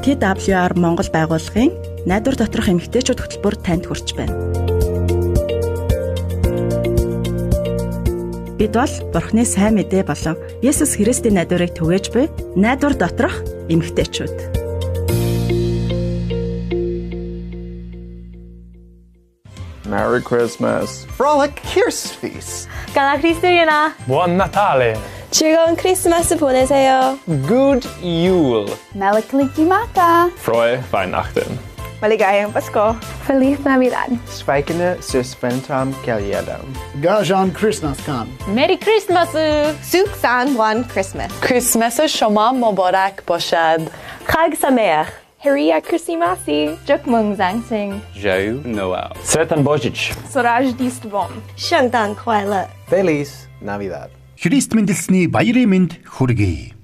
TWR Монгол байгууллагын найдвар доторх эмэгтэйчүүд хөтөлбөр танд хүрч байна. Бид бол Бурхны сайн мэдээ болон Есүс Христийн найдварыг түгээж буй найдвар доторх эмэгтэйчүүд. Merry Christmas. Frolic Kirstfeast. Gala Kristallina. Buon Natale. 즐거운 크리스마스 보내세요. Good Yule. Maliklikimaka. Frohe Weihnachten. Maligayang Pasko. Feliz Navidad. Spijkene zus ventam keliedam. Gajan Christmas kan. Merry Christmas. Suksan buon Christmas. Christmas شما مبارک باشد. خag sameach. Haria Christmasi. Jukmung Zangsing. Joe Noel. Sretan Božić. Soraj Distvon. 圣诞快乐. Feliz Navidad. Христ мэндэлсний баярын мэнд хүргэе.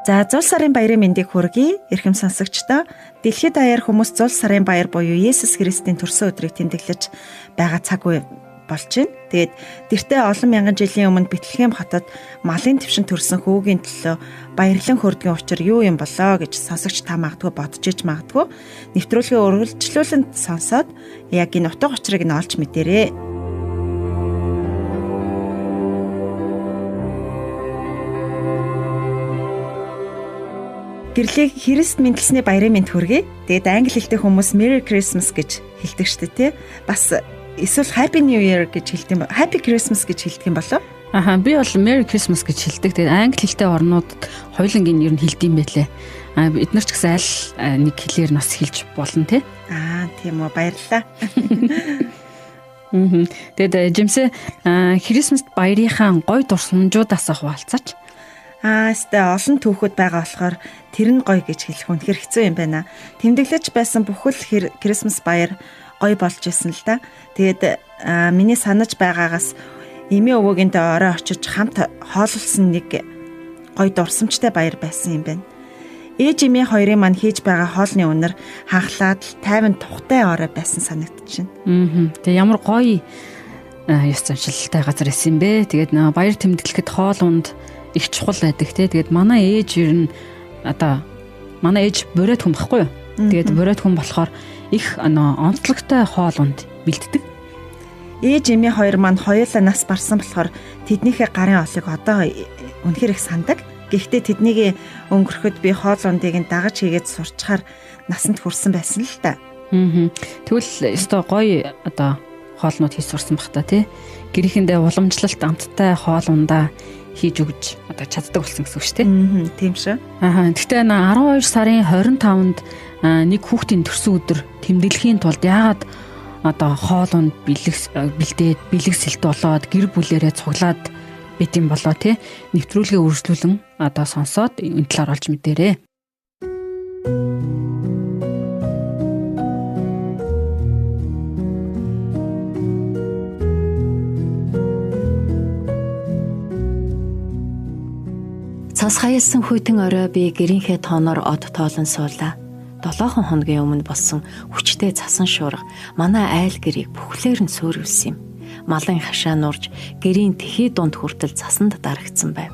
За зул сарын баярын мэндийг хүргэе. Эрхэм сонсогчдоо дэлхийд даяар хүмүүс зул сарын баяр буюу Есүс Христийн төрсөн өдрийг тэмдэглэж байгаа цаг үе болж байна. Тэгээд тэртээ олон мянган жилийн өмнө Бэтлехэм хотод малын твшин төрсөн хүүгийн төлөө баярлан хүрдгийн учир юу юм болоо гэж сонсогч та магадгүй бодож иж магадгүй. Нэвтрүүлгээ үргэлжлүүлэн сонсоод яг энэ утга учирыг нь олж мэдээрэй. Гэрлийг Христ мэндэлсний баярын мэнд хүргэе. Тэгээд англи хэлтэй хүмүүс Merry Christmas гэж хэлдэг шүү дээ, тий? Бас эсвэл Happy New Year гэж хэлдэг юм. Happy Christmas гэж хэлдэг юм болоо? Аха, би бол Merry Christmas гэж хэлдэг. Тэгээд англи хэлтэй орнуудад хоёулангийн ер нь хэлдэм байлээ. Бид нар ч гэсэн аль нэг хэлээр нас хэлж болно тий. Тийм үү, баярлалаа. Тэгээд жимсээ Christmas баярынхаа гой дурсамжуудаас хуваалцаач. Сте олон түүхүүд байгаа болохоор тэр нь гоё гэж хэлэх үнэхэр хэцүү юм байна. Тэмдэглэж байсан бүхэл Christmas баяр гоё болж исэн л да. Тэгээд миний санаж байгаагаас эмээ өвөөгөнтэй орой очиж хамт хооллсон нэг гоё дурсамжтай баяр байсан юм байна. Ээж эмээ хоёрын маань хийж байгаа хоолны үнэр ханхлаад тайван тухтай орой байсан санагдчихэв. Тэгээ ямар гоё ёс заншилтай газар исэн бэ. Тэгээд баяр тэмдэглэхэд хоол унд их чухал байдаг тий. Тэгээд манай ээж ер нь манай ээж боройд хүн баггүй юу. Тэгээд боройд хүн болохоор их онцлогтой хоол унд бэлддэг. Ээж эмээ хоёр маань хоёулаа нас барсан болохоор тэднийхээ гарын олыг одоо үнэхээр их сандаг. Гэхдээ тэднийг өнгөрөхөд би хоол ундыг нь дагаж хийгээд сурчхаар насанд хүрсэн байсан л та. Тэгвэл өстой гоё хоолнууд хийж сурсан бах та тий. Гэрийнхэндээ уламжлалт амттай хоол ундаа хийж өгч чаддаг болсон гэсэн үг шүү дээ. Тийм шүү. Гэхдээ 12 сарын 25-нд нэг хүүхдийн төрсөн өдөр тэмдэглэхийн тулд яагаад хоолунд бэлдээд бэлгэсэлт болоод гэр бүлээрээ цуглаад бит юм болоо тий. Нэвтрүүлгээ үргэлжлүүлэн сонсоод энэ талаар олж мэдээрэй. Цас хаялсан хүйтэн орой би гэрийнхээ тооноор од тоолон суулаа. 7 хоногийн өмнө болсон хүчтэй цасан шуурга манай айл гэрийг бүхлээр нь сөөрүүлсэн юм. Малын хашаа нурж гэрийн тэхий дунд хүртэл цасанд дарагдсан байв.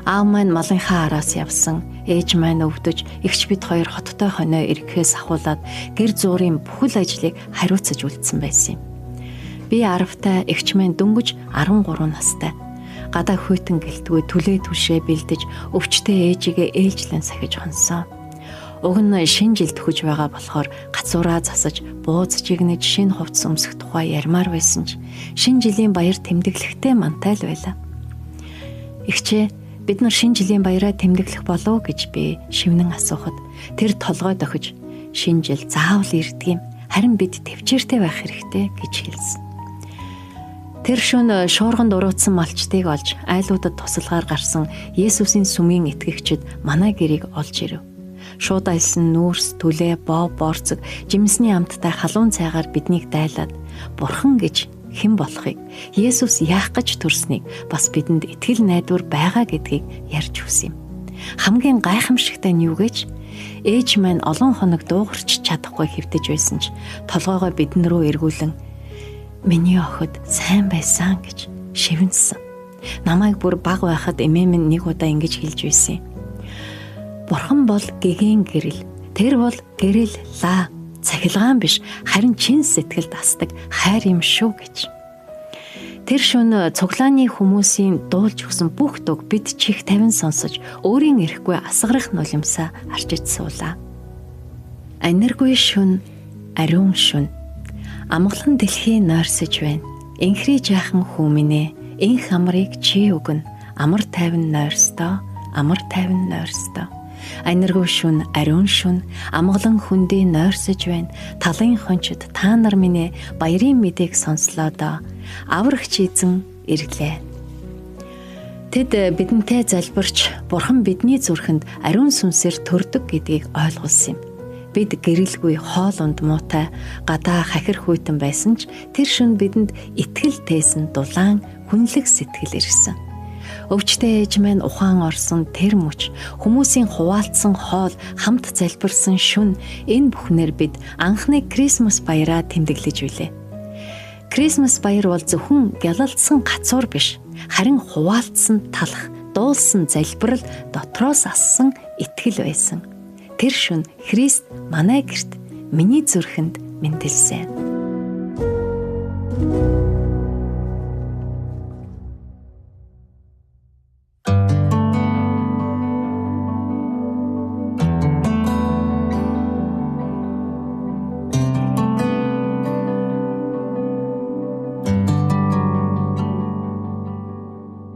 Аав маань малынхаа араас явсан, ээж маань өвдөж, эгч бид хоёр хоттой хоноо ирэхээс ахуулаад гэр зуурын бүхэл ажлыг хариуцаж үлдсэн байсан юм. Би 10-тай, эгч маань дөнгөж 13 настай. Гадаа хүйтэн гэлтгүй түлээ түшээ бэлдэж өвчтэй ээжигээ ээлжлэн сахиж хонсон. Уг нь шинэ жилд хүж байгаа болохоор гацуураа засаж бууз жигнэж шинэ хувцас өмсөх тухай ярмаар байсан ч шинэ жилийн баяр тэмдэглэхтэй мантай л байлаа. Игчээ бид нар шинэ жилийн баяраа тэмдэглэх болов гэж би шивнэн асуухад тэр толгой дохиж шинэ жил заавал ирдэг юм. Харин бид төвчээртэй байх хэрэгтэй гэж хэлсэн. Тэр шөнө шуурганд уруутсан малчдыг олж айлуудад тусалгаар гарсан Есүсийн сүмийн итгэгчид манай гэрийг олж ирэв. Шууд айлсан нүүрс, түлээ, боо, борцог, жимсний амттай халуун цайгаар биднийг дайлаад Бурхан гэж хэн болохыг, Есүс яах гэж төрснийг бас бидэнд итгэл найдвар байгаа гэдгийг ярьж өгсөн юм. Хамгийн гайхамшигтай нь юу гэж? Ээж маань олон хоног дуугарч чадахгүй хэвтэж байсан ч толгоогоо бидэн рүү эргүүлэн "Миний охид сайн байсан" гэж шивнэсэн. Намайг бүр баг байхад эмээ минь нэг удаа ингэж хэлж байсан. Бурхан бол гэгээн гэрэл. Тэр бол гэрэл лаа. Цахилгаан биш, харин чин сэтгэлд асдаг хайр юм шүү гэж. Тэр шөнө цуглааны хүмүүсийн дуулж өгсөн бүх дуг бид чих тавин сонсож өөрийн эрэхгүй асгарах нулимсаа арчиж суулаа. Аниргүй шүн, ариун шүн. Амгалан дэлхий нойрсож байна. Инхри жаахан хүминэ, инх амрыг чи өгнө. Амар тайван нойрстоо, амар тайван нойрстоо. Аниргүй шүн, ариун шүн, амгалан хүндий нойрсож байна. Талын хончид та нар минь баярын мэдээг сонслоо доо. Аврагч эзэн ирлээ. Тэд бидэнтэй залбирч Бурхан бидний зүрхэнд ариун сүнсээр төрдөг гэдгийг ойлгуулсан юм. Бид гэрэлгүй, хоолунд муутай, гадаа хахир хүйтэн байсан ч тэр шөнө бидэнд итгэл тээсэн дулаан хүнлэг сэтгэл ирсэн. Өвчтэй ээж маань ухаан орсон тэр мөч, хүмүүсийн хуваалцсан хоол, хамт залбирсан шүн, энэ бүхнээр бид анхны Крисмас баяраа тэмдэглэж билээ. Крисмас баяр бол зөвхөн гялалцсан гацуур биш, харин хуваалцсан талах, дуулсан залбирал, дотроос ассан итгэл байсан. Тэр шөнө Христ манай гэрт, миний зүрхэнд мэндэлсэн.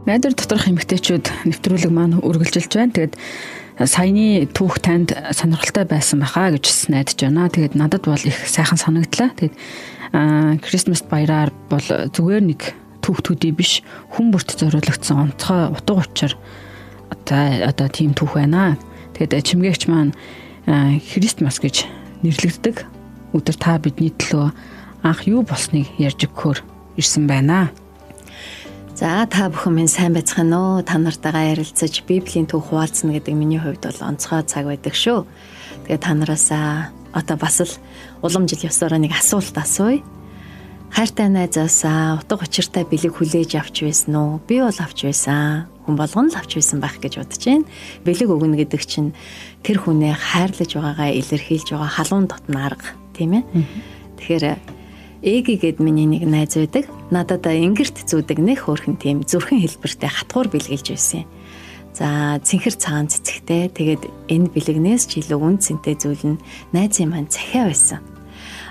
Найдар доторх эмэгтэйчүүд нэвтрүүлэг маань үргэлжилж байна. Тэгээд саяны түүх танд сонирхолтой байсан байхаа гэж найдаж байна. Тэгээд надад бол их сайхан санагдлаа. Тэгээд Крисмас баяраар бол зүгээр нэг түүх төдий биш, хүн бүрт зориулагдсан онцгой утга учир одоо тийм түүх байна. Тэгээд чимгээгч маань Крисмас гэж нэрлэгддэг өдөр та бидний төлөө анх юу болсныг ярьж өгөхөөр ирсэн байна. За та бүхэн минь сайн байцгаана уу? Та нартайгаа ярилцаж Библийн түүх хуваалцна гэдэг миний хувьд бол онцгой цаг байдаг шүү. Тэгээ та нараас одоо бас л улам жил ёсоор нэг асуулт асууя. Хайртай найзаасаа утга учиртай бэлэг хүлээж авч байсан уу? Би бол авч байсан. Хүн болгон л авч байсан байх гэж бодож байна. Бэлэг өгнө гэдэг чинь тэр хүнээ хайрлаж байгаагаа илэрхийлж байгаа халуун дотн арга, тийм ээ. Тэгэхээр Эги гэд миний нэг найз байдаг. Надад ингэрт зүүдэг нэг хөөрхөн тийм зүрхэн хэлбэртэй хатгуур бэлгэлж байсан. За цэнхэр цагаан цэцэгтэй. Тэгээд энэ бэлэгнээс ч илүү үн цэнтэй зүйл нь найзын маань цахиа байсан.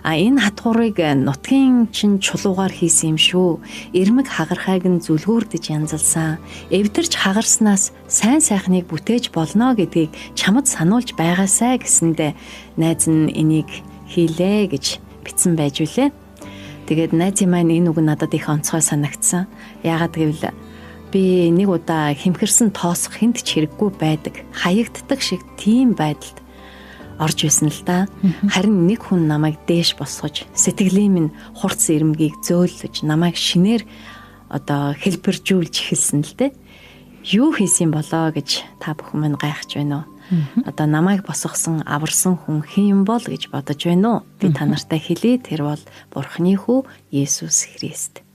Энэ хатгуурыг нутгийн чин чулуугаар хийсэн юм шүү. Ирмэг хагархайг нь зүлгүүрдэж янзалсан. Эвдэрч хагарснаас сайн сайхныг бүтээж болно гэдгийг чамд сануулж байгаасай гэсэндэ найз нь энийг хийлээ гэж бичсэн байж үлээ. Тэгээд найзын маань энэ үг надад их онцгой санагдсан. Яагаад гэвэл би нэг удаа хэмхэрсэн тоосох хүнд ч хэрэггүй байдаг. Хаягддаг шиг тийм байдалд орж исэн л да. Харин нэг хүн намайг дээш босгож, сэтгэлийн минь хурц ирмгийг зөөлөж, намайг шинээр одоо хэлбэржүүлж эхэлсэн л дээ. Юу хийсэн болоо гэж та бүхэн минь гайхаж байна уу? Одоо намайг босгосон аварсан хүн хэн бол гэж бодож байна уу? Би та нартай хэлье, тэр бол Бурхны хүү Есүс Христ.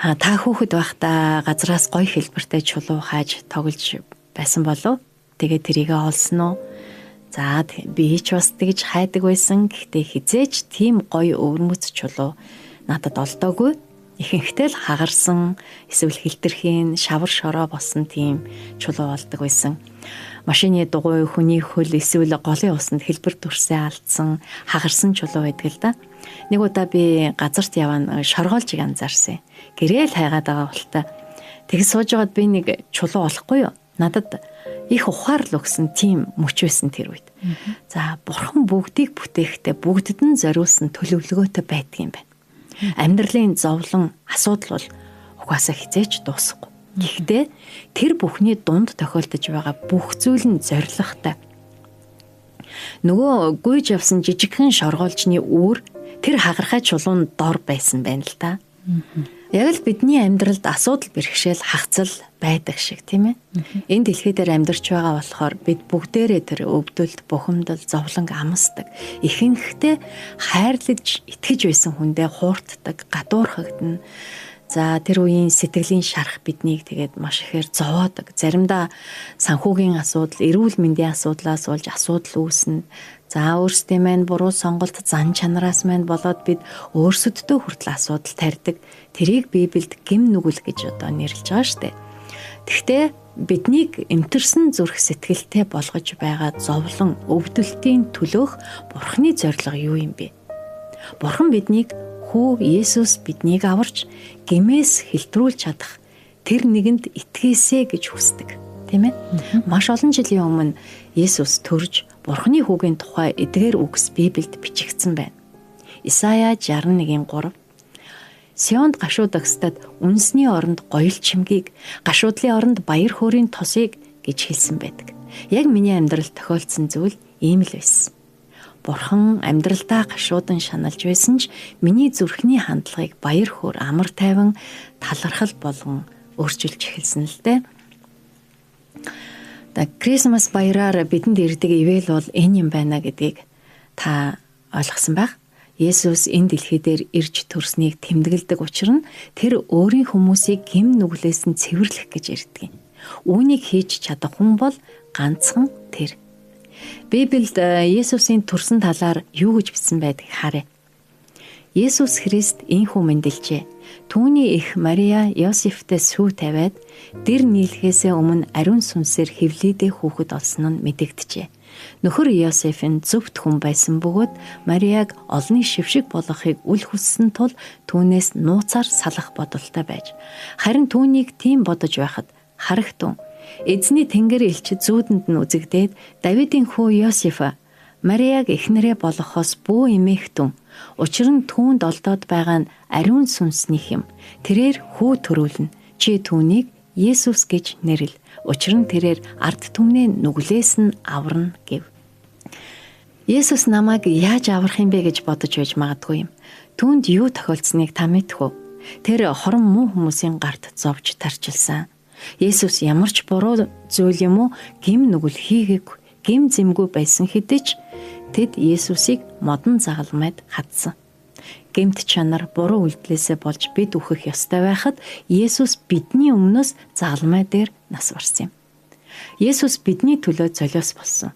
Та хүүхэд байхдаа газраас гой хэлбэртэй чулуу хааж тоглож байсан болов? Тэгээ тэрийгэ олсон уу? За би ч бас тэгж хайдаг байсан. Гэхдээ хизээч тийм гой өвөрмөц чулуу надад олдоогүй. Ихэнхдээ л хагарсан, эсвэл хилтерхийн шавар шороо болсон тийм чулуу олдог байсан. Машины дугуй, хүний хөл, эсвэл голын усанд хэлбэр дүрсээ алдсан, хагарсан чулуу байдаг л да. Нэг удаа би газарт явна шоргоолжийг анзаарсан. Гэрэл хайгаад байгаа болтой. Тэг сууж байгаад би нэг чулуу олохгүй юу? Надад их ухаар л өгсөн тийм мөч байсан тэр үед. За бурхан бүгдийг бүтээхдээ бүгдэд нь зориулсан төлөвлөгөөтэй байдаг юм байна. Амьдралын зовлон асуудал бол угаасаа хизээч дуусахгүй. Гэхдээ тэр бүхний дунд тохиолдож байгаа бүх зүйл нь зоригтой. Нөгөө гүйж явсан жижигхэн шоргоолжны үүр тэр хагархай чулуун дор байсан байна л да. Яг л бидний амьдралд асуудал бэрхшээл хагцал байдаг шиг тийм ээ. Энэ дэлхий дээр амьдарч байгаа болохоор бид бүгдээрээ тэр өвдөлт, бухимдал, зовлонг амсдаг. Ихэнхдээ хайрлаж итгэж байсан хүндээ хууртдаг, гадуурхагдана. За тэр үеийн сэтгэлийн шарах биднийг тэгээд маш ихээр зовоодог. Заримдаа санхүүгийн асуудал, эрүүл мэндийн асуудлаас болж асуудал үүснэ. За өөрсдөө маань буруу сонголт, зан чанараас маань болоод бид өөрсөддөө хүртэл асуудал тарьдаг. Тэрийг Библиэд гэм нүгэл гэж одоо нэрлэж байгаа шүү дээ. Гэхдээ биднийг эмтэрсэн зүрх сэтгэлтэй болгож байгаа зовлон, өвдөлтийн төлөөх Бурхны зорилго юу юм бэ? Бурхан биднийг Хүү Есүс биднийг аварч гэмээс хэлтрүүлж чадах тэр нэгэнд итгээсэ гэж хүсдэг. Тийм ээ? Маш олон жилийн өмнө Есүс төрж Бурханы хүүгийн тухай эдгээр үгс Библиэд бичигдсэн байна. Исая 61:3 Сионд гашуудагстад үнсний оронд гоёл чимгийг, гашуудлын оронд баяр хөөрийн тосыг гэж хэлсэн байдаг. Яг миний амьдралд тохиолдсон зүйл ийм л байсан. Бурхан амьдралдаа гашуудан шаналж байсан ч миний зүрхний хандлагыг баяр хөөр, амар тайван, талархал болгон өөрчилж эхэлсэн л дээ. Крисмас баяраар бидэнд ирдэг ивэл бол энэ юм байна гэдгийг та ойлгосон байх. Есүс энэ дэлхий дээр ирж төрснийг тэмдэглэдэг учир нь тэр өөрийн хүмүүсийг гэм нүглээс нь цэвэрлэх гэж ирдэг юм. Үүнийг хийж чадах хүн бол ганцхан тэр. Библиэд Есүсийн төрсөн талаар юу гэж бичсэн байдгийг харъя. Есүс Христ инхүү мэндэлжээ. Түүний эх Мария Йосефтэй сүү тавиад дэр нийлхээсээ өмнө ариун сүнсээр хэвлийдээ хүүхэд олсон нь мэдэгджээ. Нөхөр Йосеф нь зөвхт хүн байсан бөгөөд Марияг олны шившиг болгохыг үл хүссэн тул түүнээс нууцаар салах бодолтой байж. Харин түүнийг тийм бодож байхад харагтун эзний тэнгэр элч зүүдэнд нь үзэгдээд Давидын хүү Йосефа Марияг эхнэрээ болгохоос бүү эмээхтэн. Учир нь түүнд олдоод байгаа нь ариун сүнсний хэм. Тэрээр хүү төрүүлнэ. Чи түүнийг Есүс гэж нэрэл. Учир нь тэрээр ард түмний нүглээс нь аварна гэв. Есүс намайг яаж аврах юм бэ гэж бодож байж магадгүй юм. Түүнд юу тохиолдсныг та мэдэх үү? Тэр хорон муу хүмүүсийн гарт зовж тарчилсан. Есүс ямар ч буруу зүйл юм уу гэм нүгэл хийгээгүй, гэм зэмгүй байсан хэдий ч тэд Есүсийг модон загалмайд хатсан. Гэмт чанар буруу үйлдэлээсээ болж бид үхэх ёстой байхад Есүс бидний өмнөөс загалмай дээр нас барсан юм. Есүс бидний төлөө золиос болсон.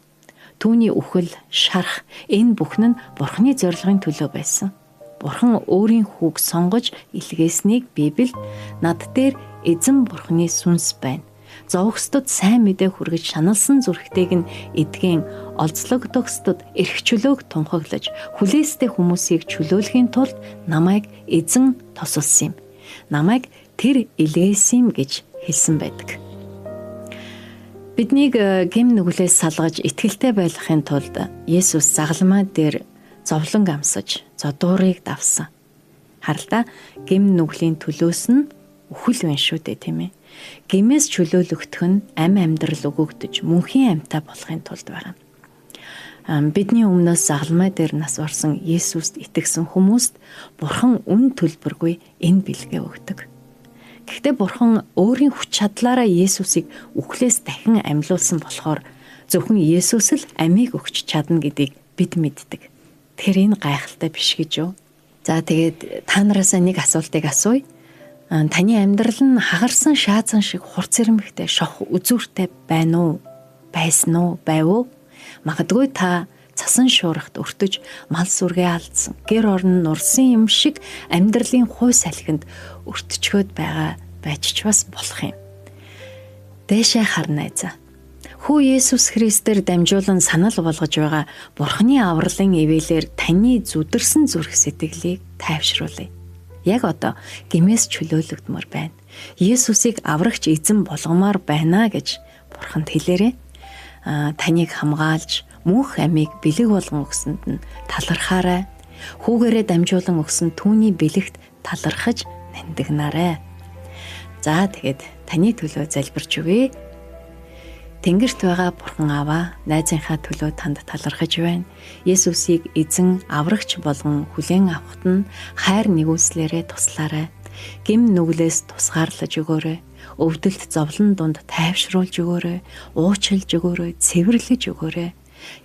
Түүний үхэл, шарах энэ бүхэн нь Бурханы зорилгын төлөө байсан. Бурхан өөрийн хүүг сонгож илгээснийг Библиэд над дээр эзэн Бурханы сүнс байна. Зовгсдод сайн мэдээ хүргэж шаналсан зүрхтэйг нь эдгэн олзлогдохсдод эрх чөлөөг тунхаглаж хүлээстэй хүмүүсийг чөлөөлөхийн тулд намайг эзэн тосолсон юм. Намайг тэр илгээсэн гэж хэлсэн байдаг. Биднийг гэм нүглээс салгаж итгэлтэй байлгахын тулд Есүс загалмай дээр зовлон амсаж зодуурыг давсан. Харалтаа гэм нүглийн төлөөс нь үхэл байна шүү дээ, тийм ээ. Гэмээс чөлөөлөгдөх нь ам амьдрал өгөгдөж мөнхийн амьтаа болохын тулд байгаа. Бидний өмнөөс загалмай дээр нас барсан Есүст итгэсэн хүмүүст Бурхан үн төлбөргүй энэ бэлгээ өгдөг. Гэхдээ Бурхан өөрийн хүч чадлаараа Есүсийг үхлээс дахин амьлуулсан болохоор зөвхөн Есүс л амийг өгч чадна гэдгийг бид мэддэг. Тэгэхээр энэ гайхалтай биш гэж юу? За тэгээд та нараас нэг асуултыг асууя. Таны амьдрал нь хагарсан шаазан шиг хурц ирмэгтэй шох үзүүртэй байна уу? Байсан уу? Байв уу? Магадгүй та цасан шуурхад өртөж мал сүргээ алдсан, гэр орон нурсан юм шиг амьдралын хуй салхинд өртчгөөд байгаа байж ч бас болох юм. Дээшээ харна эзэн. Хүү Есүс Христээр дамжуулан санал болгож байгаа Бурханы авралын ивэлээр таны зүдэрсэн зүрх сэтгэлийг тайвшруулъя. Яг одоо гэмээс чөлөөлөгдмөр байна. Есүсийг аврагч эзэн болгомоор байна гэж Бурханд хэлээрэй. Таныг хамгаалж мөнх амийг бэлэг болгон өгсөнд нь талархаарай. Хүүгээрээ дамжуулан өгсөн түүний бэлэгт талархаж нандинаарай. За тэгээд таны төлөө залбирч өгье. Тэнгэрт байгаа Бурхан Аава, найзынхаа төлөө танд талархаж байна. Есүсийг эзэн аврагч болгон хүлээн авахт нь хайр нэгүслээрээ туслаарай. Гэм нүглээс тусгаарлаж өгөөрэй. Өвдөлт зовлон дунд тайвшруулж өгөөрэй. Уучлж өгөөрэй, цэвэрлэж өгөөрэй.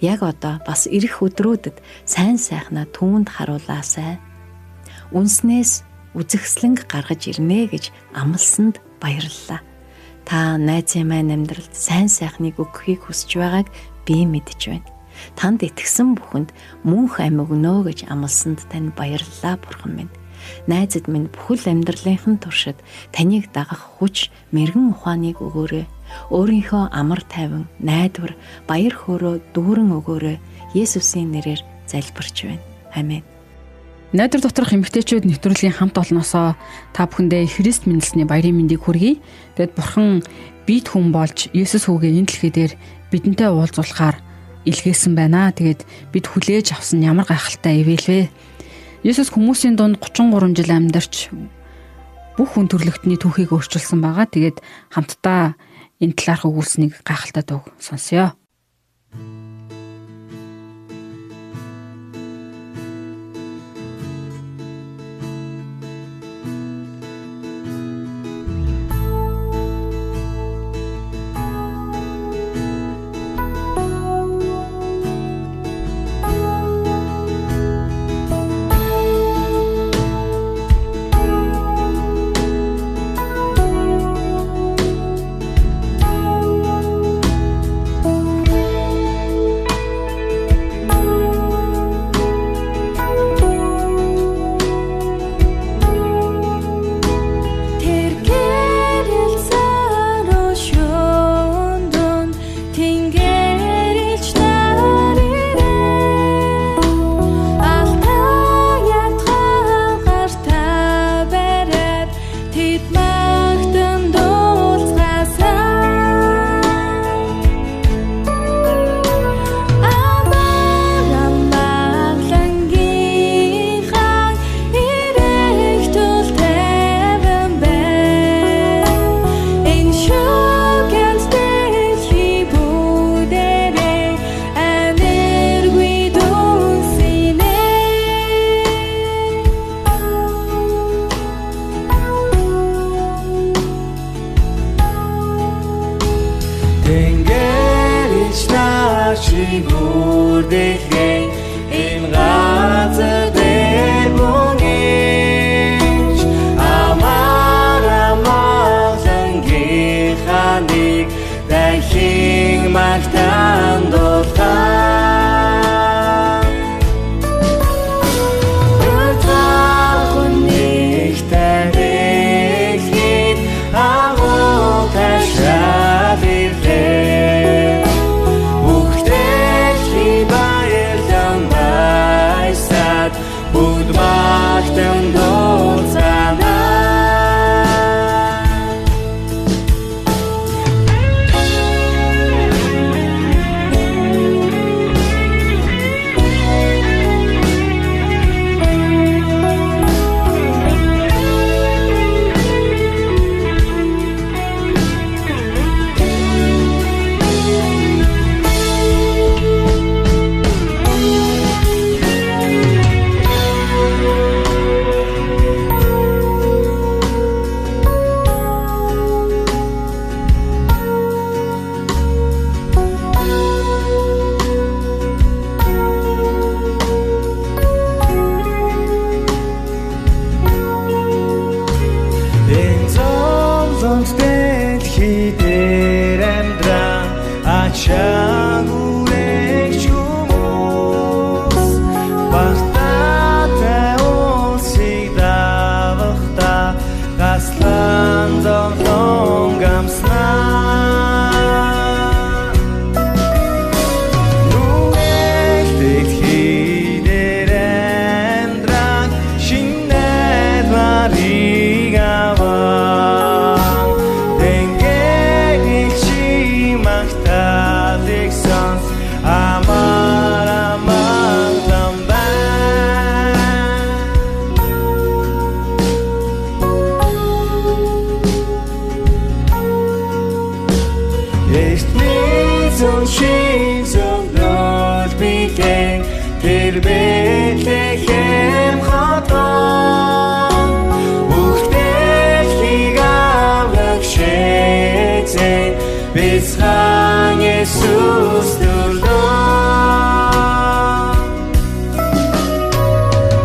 Яг одоо бас ирэх өдрүүдэд сайн сайхнаа түүнд харуулаасай. Үнснээс үзэгслэнг гаргаж ирнэ гэж амласанд баярлалаа. Та найзын маань амьдралд сайн сайхныг өгөхийг хүсэж байгааг би мэдэж байна. Танд итгэсэн бүхэнд мөнх амь өгнө гэж амласанд тань баярлалаа бурхан минь. Найзад минь бүхэл амьдралынхын туршид таныг дагах хүч, мэрэгэн ухааныг өгөөрэй. Өөрийнхөө амар тайван, найдвар, баяр хөөрөө дүүрэн өгөөрэй. Есүсийн нэрээр залбирч байна. Амен. Найдвар доторх эмэгтэйчүүд нэвтрүүлгийн хамт олноосоо та бүхэндээ Христ мэндэлсний баярын мэндийг хүргэе. Тэгэд бурхан бид хүн болж Есүс хүүгээ энэ дэлхий дээр бидэнтэй уулзуулахаар илгээсэн байна. Тэгээд бид хүлээж авсан ямар гайхалтай ивэл вэ? Есүс хүмүүсийн дунд 33 жил амьдарч бүх хүн төрлөختний түүхийг өөрчилсөн байгаа. Тэгээд хамтдаа энэ талаарх өгүүлснийг гайхалтай дуу сонсъё.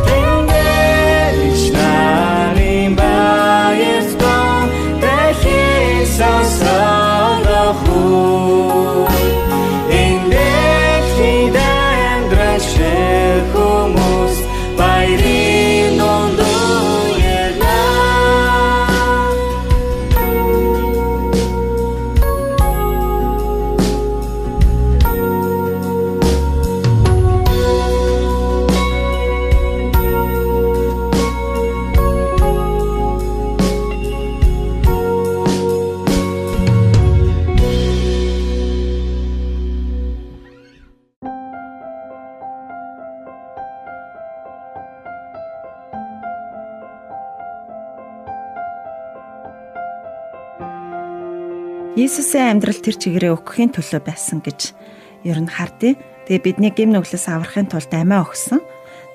Tengeriş nari Есүсийн амьдрал тэр чигээрээ өгөхийн төлөө байсан гэж ер нь хардیں۔ Тэгээ бидний гим нүглээс аврахын тулд амиа өгсөн.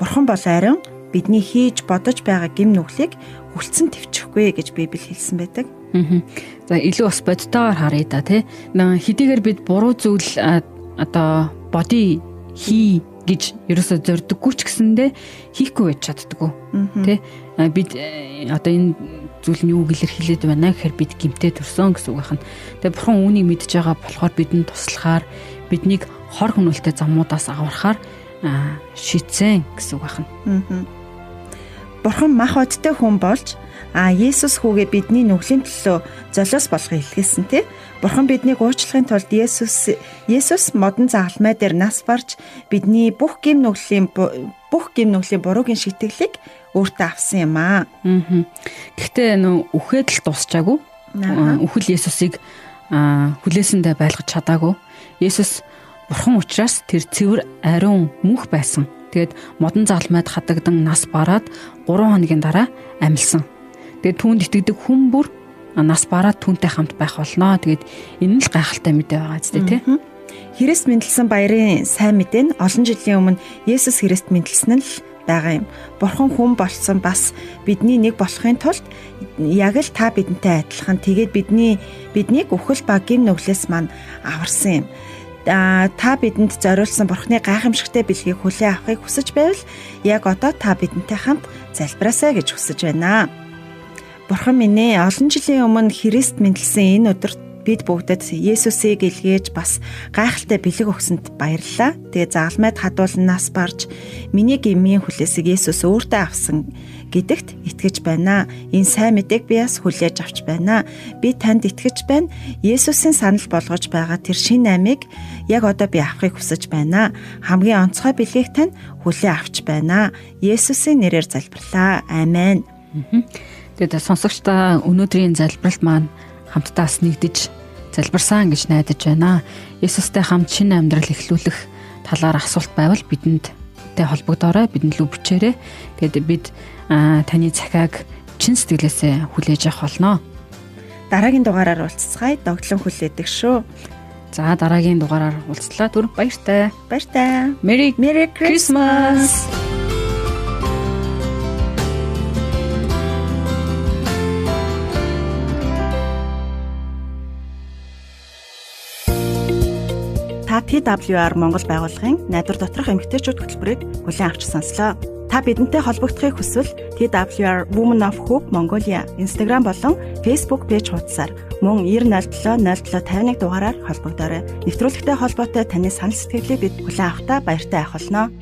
Бурхан бол ариун бидний хийж бодож байгаа гим нүглийг хүлцэн твчихгүй гэж Библи хэлсэн байдаг. За илүү бас бодтойгоор харъя да тий. Хэдийгээр бид буруу зүйл одоо бодъё хий гэж ерөөсө зорддоггүй ч гэсэндээ хийхгүй байж чаддгүй тий. Бид одоо энэ зүйл нь юу гэлэр хэлээд байна гэхээр бид гимтээ төрсөн гэсэн үг байна. Тэгээ бурхан үүнийг мэдж байгаа болохоор бидэнд туслахаар биднийг хор хөнөөлтэй замуудаас аврахаар шийдсэн гэсэн үг байна. Бурхан мах бодтой хүн болж Есүс хүүгээ бидний нүглийн төлөө золиос болгох илгээсэн тий. Бурхан биднийг уучлахын тулд Есүс модон загалмай дээр нас барж бидний бүх гим нүглийн буруугийн шитгэлийг өөртөө авсан юм аа. Гэхдээ үхээд л дуусчаагүй. Үхэл Есүсийг хүлээсэндээ байлгаж чадаагүй. Есүс Бурхан учраас тэр цэвэр ариун мөнх байсан. Тэгээд модон загалмайд хадагдан нас бараад 3 хоногийн дараа амилсан. Тэгээд түүнд итгэдэг хүн бүр нас бараад түүнтэй хамт байх болно. Тэгээд энэ л гайхалтай мэдээ байгаа зү тий. Христ мэндэлсэн баярын сайн мэдээ нь олон жилийн өмнө Есүс Христ мэндэлсэн л байгаа юм. Бурхан хүн болсон бас бидний нэг болохын тулд яг л та бидэнтэй адилхан тэгээд биднийг үхэл ба гим нүглээс маань аварсан юм. Та бидэнд зориулсан Бурханы гайхамшигтай бэлгийг хүлээн авахыг хүсэж байвал яг одоо та бидэнтэй хамт залбираасай гэж хүсэж байна. Бурхан минь ээ, олон жилийн өмнө Христ мэндэлсэн энэ өдөрт бид бүгдэд Есүсийг илгээж бас гайхалтай бэлэг өгсөнд баярлалаа. Тэгээ загалмайд хадуулан нас барж миний гмийн хүлээсийг Есүс өөртөө авсан гэдэгт итгэж байна. Энэ сайн мэдээг би бас хүлээж авч байна. Би танд итгэж байна. Есүсийн санал болгож байгаа тэр шинэ амийг яг одоо би авахыг хүсэж байна. Хамгийн онцгой бэлгийг тань хүлээн авч байна. Есүсийн нэрээр залбирлаа. Амен. Тэгээд сонсогчдаа өнөөдрийн залбиралт маань хамтдаас нэгдэж залбирсан гэж найдаж байна. Есүстэй хамт шинэ амьдрал эхлүүлэх талаар асуулт байвал бидэнтэй холбогдоорой, бидэнд лүү бичээрэй. Тэгээд бид таны захиаг чин сэтгэлээсээ хүлээж авах болно. Дараагийн дугаараар уулзцгаая. Догтлон хүлээдэг шүү. За дараагийн дугаараар уулзлаа. Түр баяртай. Баяртай. Merry Christmas. Та TWR Монгол байгууллагын найдвар доторх эмэгтэйчүүд хөтөлбөрийг хүлээн авч сонслоо. Та бидэнтэй холбогдохыг хүсвэл TWR Women of Hope Mongolia Instagram болон Facebook пэйж хуудасаар мөн 907 0751 дугаараар холбогдоорой. Нэвтрүүлэгтэй холбоотой таны санал сэтгэлийг бид хүлээн авахдаа баяртай байх болно.